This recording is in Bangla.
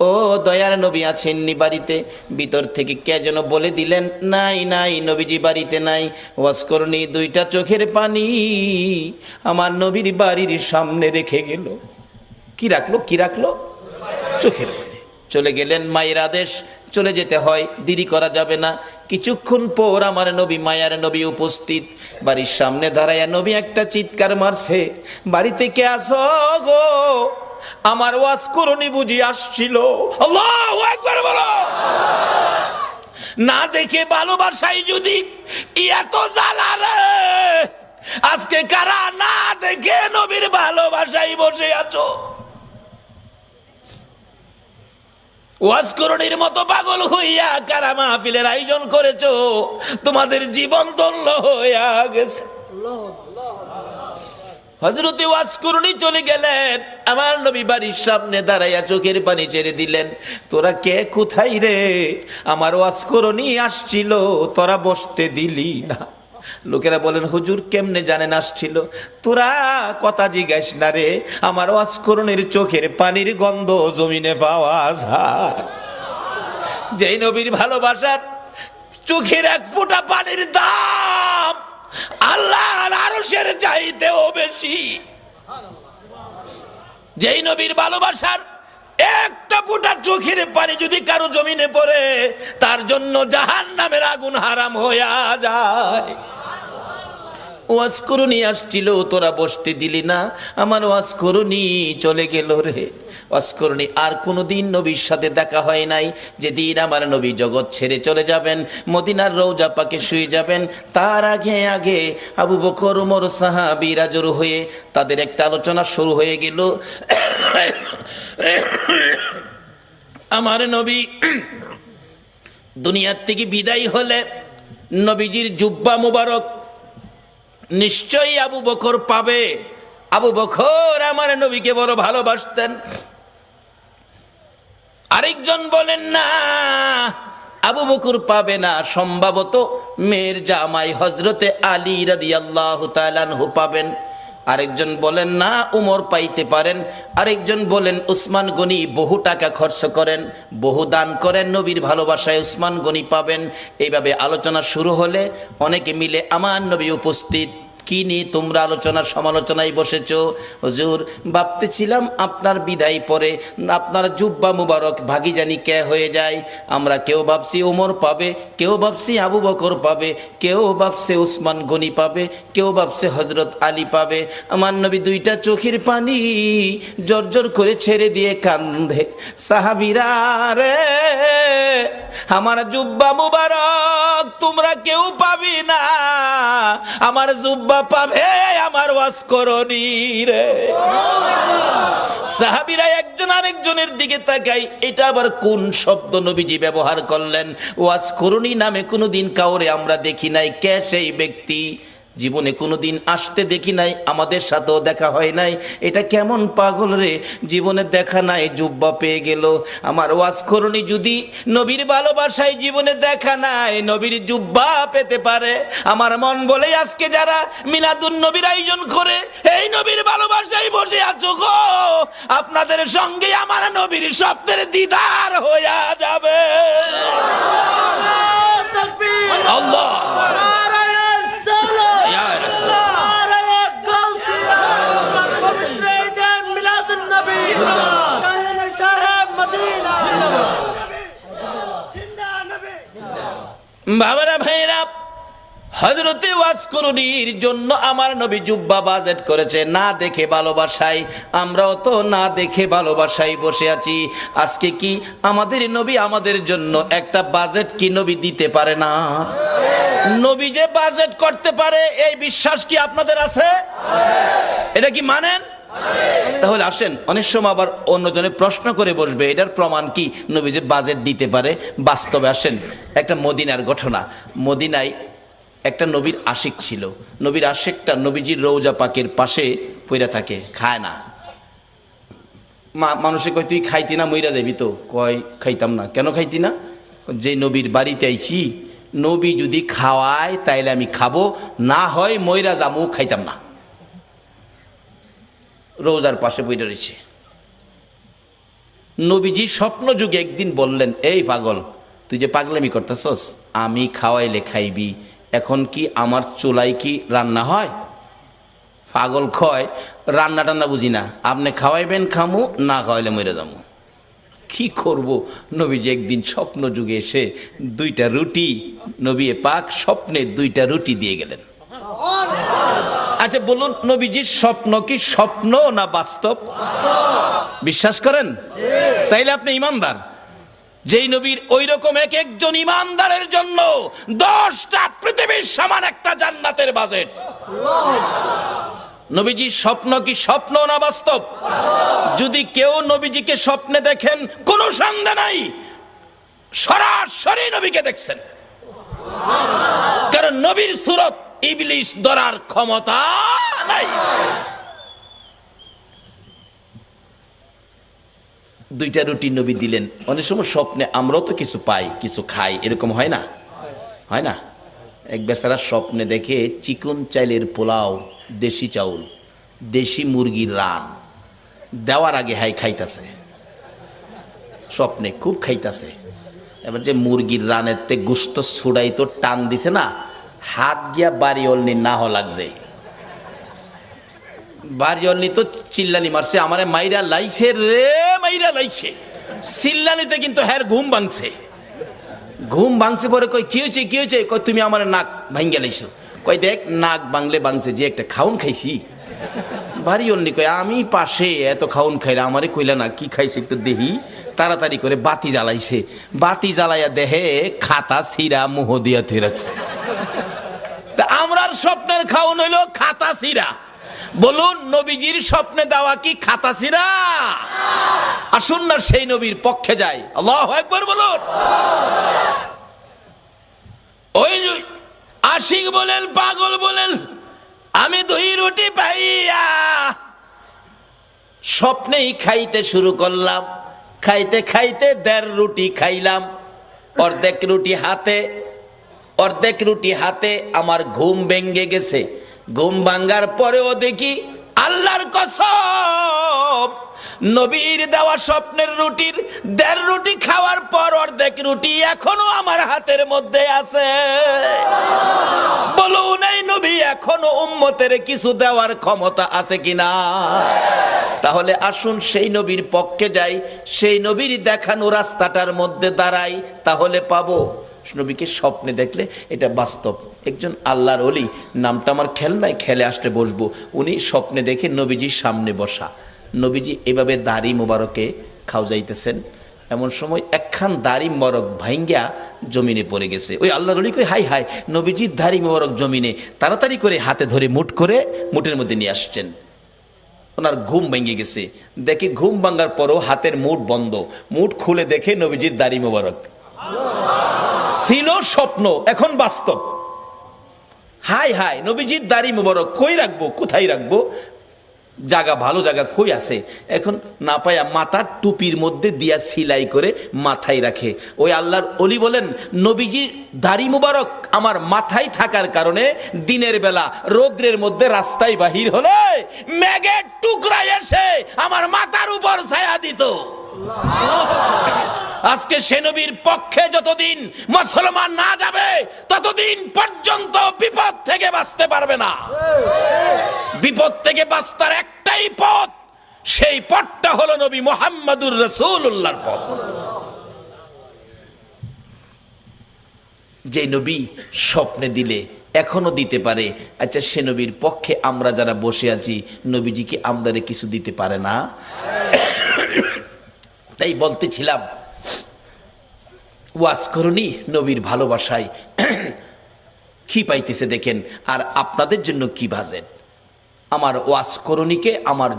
ও দয়ার নবী আছেননি বাড়িতে? ভিতর থেকে কে যেন বলে দিলেন, নাই নাই, নবীজি বাড়িতে নাই। ওয়াজ করনি দুইটা চোখের পানি আমার নবীর বাড়ির সামনে রেখে গেল। কি রাখলো? কি রাখলো? চোখের পানি। চলে গেলেন, মায়ের আদেশ, চলে যেতে হয়, দেরি করা যাবে না। কিছুক্ষণ পর আমার নবী, মায়ার নবী উপস্থিত। বাড়ির সামনে দাঁড়ায়া নবী একটা চিৎকার মারছে, বাড়িতে কে আসো গো? আমার ওয়াজ করনি বুঝি আসছিল। আল্লাহু আকবার বলো। না দেখে ভালোবাসাই যদি এত জ্বালা রে, আজকে কারা না দেখে নবীর ভালোবাসাই বসে আছো? ওয়াজ করণীর মতো পাগল হইয়া কারা মাহফিলের আয়োজন করেছো? তোমাদের জীবন ধন্য হইয়া গেছে। হযরতে ওয়াজ করণী চলে গেলেন, আমার নবী বাড়ির সামনে দাঁড়াইয়া চোখের পানি ছেড়ে দিলেন। তোরা কে, কোথায় রে? আমার ওয়াজ করণী আসছিল, তোরা বসতে দিলি না। লোকেরা বলেন, হুজুর কেমনে জানেন আসছিল? তোরা কথা জিজ্ঞাস না রে, আমার ওয়াজ করণীর চোখের পানির গন্ধ জমিনে পাওয়া যায়। যেই নবীর ভালোবাসার চোখের এক ফোঁটা পানির দাম আল্লাহর আরশের চাইতেও বেশি। যেই নবীর ভালোবাসার একটা ফোঁটা চোখের পানি যদি কারো জমিনে পড়ে, তার জন্য জাহান্নামের আগুন হারাম হইয়া যায়। ওয়াজ করুনি আসছিল, তোরা বসতে দিলি না, আমার ওয়াজ করুনি চলে গেল রে। ওয়াজ করুনি আর কোনোদিন নবীর সাথে দেখা হয় নাই। যেদিন আমার নবী জগৎ ছেড়ে চলে যাবেন, মদিনার রওজা পাকে শুয়ে যাবেন, তার আগে আগে আবু বকর, ওমর, সাহাবীরা জড়ো হয়ে তাদের একটা আলোচনা শুরু হয়ে গেল। আমার নবী দুনিয়ার থেকে বিদায় হলে নবীজির জুব্বা মুবারক নিশ্চয়ই আবু বকর পাবে। আবু বকর আমার নবীকে বড় ভালোবাসতেন। আরেকজন বলেন না, আবু বকর পাবে না, সম্ভবত মেয়ের জামাই হযরতে আলী রাদিয়াল্লাহু তাআলা আনহু পাবেন। আরেকজন বলেন না, উমর পাইতে পারেন। আরেকজন বলেন উসমান গনি বহু টাকা খরচ করেন, বহু দান করেন, নবীর ভালোবাসায় উসমান গনি পাবেন। এইভাবে আলোচনা শুরু হলে অনেকে মিলে আমার নবী উপস্থিত। কি নিয়ে তোমরা আলোচনার সমালোচনায় বসেছ? হুজুর ভাবতেছিলাম আপনার বিদায় পরে আপনার জুব্বা মুবারক ভাগি জানি কে হয়ে যায়। আমরা কেউ ভাবছি ওমর পাবে, কেউ ভাবছি আবু বকর পাবে, কেউ ভাবছে উসমান গনি পাবে, কেউ ভাবছে হযরত আলী পাবে। আমার নবী দুইটা চোখের পানি জর্জর করে ছেড়ে দিয়ে কান্দে, সাহাবীরা রে আমার জুব্বা মুবারক তোমরা কেউ পাবি না, আমার জুব্বা পাবে আমার ওয়াজ করণী রে। সাহাবীরা একজন আরেকজনের দিকে তাকাই, এটা আবার কোন শব্দ নবীজি ব্যবহার করলেন? ওয়াজ করণী নামে কোনোদিন কাউরে আমরা দেখি নাই। কে সেই ব্যক্তি? জীবনে কোনোদিন আসতে দেখি নাই, আমাদের সাথেও দেখা হয় নাই। এটা কেমন পাগল রে, জীবনে দেখা নাই, জুব্বা পেয়ে গেল। আমার ওয়াজ করণী যদি নবীর ভালোবাসায় জীবনে দেখা নাই, নবীর জুব্বা পেতে পারে। আমার মন বলে আজকে যারা মিলাদুন নবীর আয়োজন করে এই নবীর ভালোবাসায় বসে আছো গো, আপনাদের সঙ্গে আমার নবীর স্বপ্নের দিদার হইয়া যাবে। আল্লাহ বাবারা, ভাইরা, হযরতে ওয়াজ করণীর জন্য আমার নবী জুব্বা বাজেট করেছে না দেখে ভালোবাসায়। আমরাও তো না দেখে ভালোবাসায় বসে আছি। আজকে কি আমাদের নবী আমাদের জন্য একটা বাজেট কি নবী দিতে পারে না? নবী যে বাজেট করতে পারে এই বিশ্বাস কি আপনাদের আছে? এটা কি মানেন? তাহলে আসেন, অনেক সময় আবার অন্যজনে প্রশ্ন করে বসবে এটার প্রমাণ কি নবী যে বাজেট দিতে পারে। বাস্তবে আসেন, একটা মদিনার ঘটনা। মদিনায় একটা নবীর আশিক ছিল। নবীর আশিকটা নবীজির রওজা পাকের পাশে পইরা থাকে, খায় না। মানুষে কয় তুই খাইতি না, মইরা যাবি তো? কয় খাইতাম না। কেন খাইতি না? যে নবীর বাড়িতে আইছি, নবী যদি খাওয়ায় তাইলে আমি খাবো, না হয় মইরা যাবো, খাইতাম না। রোজার পাশে বইটা রয়েছে। নবীজি স্বপ্ন যুগে একদিন বললেন, এই পাগল, তুই যে পাগলামি করতেছস, আমি খাওয়াইলে খাইবি, এখন কি আমার চুলায় কি রান্না হয়? পাগল কয়, রান্না টান্না বুঝি না, আপনি খাওয়াইবেন খামু, না খাওয়াইলে মরে যাবো। কি করব? নবীজি একদিন স্বপ্ন যুগে এসে 2টা রুটি, নবী পাক স্বপ্নে 2টা রুটি দিয়ে গেলেন। আচ্ছা বলুন, নবীজির স্বপ্ন কি স্বপ্ন না বাস্তব? বিশ্বাস করেন? তাইলে আপনি ইমানদার। যেই নবীর ওই রকম এক একজন ইমানদারের জন্য 10টা পৃথিবীর সমান একটা জান্নাতের বাজেট। নবীজির স্বপ্ন কি স্বপ্ন না বাস্তব? যদি কেউ নবীজিকে স্বপ্নে দেখেন, কোনো সন্দেহ নাই সরাসরি নবীকে দেখছেন, কারণ নবীর সুরত ইবলিশ ধরার ক্ষমতা নাই। 2টা রুটি নবী দিলেন। অনেক সময় স্বপ্নে আমরাও তো কিছু পাই, কিছু খাই, এরকম হয় না? হয় না? এক বেচারা স্বপ্নে দেখে চিকন চাইলের পোলাও, দেশি চাউল, দেশি মুরগির রান দেওয়ার আগে হাই খাইতাছে, স্বপ্নে খুব খাইতাছে। এবার যে মুরগির রানের তে গুস্ত ছুড়াই তো টান দিছে না, হাত গিয়া বাড়ি অলনি না হ লাগছে। বাড়ি অলনি তো চিল্লানি মারছে, আমারে মাইরা লাইছে রে, মাইরা লাইছে চিল্লানিতে, কিন্তু হ্যার ঘুম ভাঙছে। ঘুম ভাঙছে পরে কই কি হয়েছে, কি হয়েছে? কই তুমি আমার নাক ভাঙ্গে লাইছো। কই দেখ, নাক ভাঙলে ভাঙছে, যে একটা খাউন খাইছি। বাড়ি অলনি কই, আমি পাশে এত খাউন খাইলে আমারে কইলা না, কি খাইছে একটু দেহি। তাড়াতাড়ি করে বাতি জ্বালাইছে, বাতি জ্বালাইয়া দেহে খাতা ছিঁড়া মুহ দিয়া থুই রাখছে। তা আমরার স্বপ্নের খাউন হইলো খাতা ছিঁড়া। বলুন, নবীজির স্বপ্নে দেওয়া কি খাতা ছিঁড়া? আসুন না সেই নবীর পক্ষে যাই। আল্লাহু আকবার বলুন। ওই আশিক বলেন, পাগল বলেন, আমি 2 রুটি পাইয়া স্বপ্নেই খাইতে শুরু করলাম। খাইতে খাইতে 1.5 রুটি খাইলাম, অর্ধেক রুটি হাতে আমার ঘুম ভেঙে গেছে। ঘুম ভাঙ্গার পরেও দেখি, আল্লাহর কসম, নবীর দেওয়া স্বপ্নের রুটির 1.5 রুটি খাওয়ার পর অর্ধেক রুটি এখনো আমার হাতের মধ্যে আছে। বলুন, এই নবী এখনো উম্মতের কিছু দেওয়ার ক্ষমতা আছে কিনা? তাহলে আসুন সেই নবীর পক্ষে যাই, সেই নবীর দেখানো রাস্তাটার মধ্যে দাঁড়াই, তাহলে পাবো। নবীকে স্বপ্নে দেখলে এটা বাস্তব। একজন আল্লাহর ওলি, নামটা আমার খেয়াল নাই, খেলে আসলে বসবো, উনি স্বপ্নে দেখে নবীজির সামনে বসা। নবীজি এভাবে দাড়ি মোবারকে খাও যাইতেছেন, এমন সময় একখান দাড়ি মোবারক ভাঙ্গা জমিনে পড়ে গেছে। ওই আল্লাহর ওলি কই, হাই হাই, নবীজির দাড়ি মোবারক জমিনে। তাড়াতাড়ি করে হাতে ধরে মুঠের মধ্যে নিয়ে আসছেন। ওনার ঘুম ভেঙে গেছে, দেখে ঘুম ভাঙ্গার পরও হাতের মুঠ বন্ধ। মুঠ খুলে দেখে নবীজির দাড়ি মোবারক। ছিল স্বপ্ন, এখন বাস্তব। হাই হাই, নবীজির দাড়ি মোবারক কই রাখবো, কোথায় রাখবো? জায়গা, ভালো জায়গা কই আছে? এখন না পায়া মাথার টুপির মধ্যে দিয়া সিলাই করে মাথায় রাখে। ওই আল্লাহর ওলি বলেন, নবীজির দাড়ি মুবারক আমার মাথায় থাকার কারণে দিনের বেলা রৌদ্রের মধ্যে রাস্তায় বাহির হলে মেঘের টুকরা এসে আমার মাথার উপর ছায়া দিত। আজকে সে নবীর পক্ষে যতদিন মুসলমান না যাবে, ততদিন পর্যন্ত বিপদ থেকে বাঁচতে পারবে না। বিপদ থেকে বাঁচার একটাই পথ, সেই পথটা হলো নবী মুহাম্মদুর রাসূলুল্লাহর পথ। যে নবী স্বপ্নে দিলে এখনো দিতে পারে, আচ্ছা সে নবীর পক্ষে আমরা যারা বসে আছি, নবীজি কি আমাদের কিছু দিতে পারে না? তাই বলতেছিলাম, ওয়াজ করুনি নবীর ভালোবাসায় কি পাইতেছে দেখেন, আর আপনাদের জন্য কি বাজেট। আমার ওয়াজ করুনিকে আমার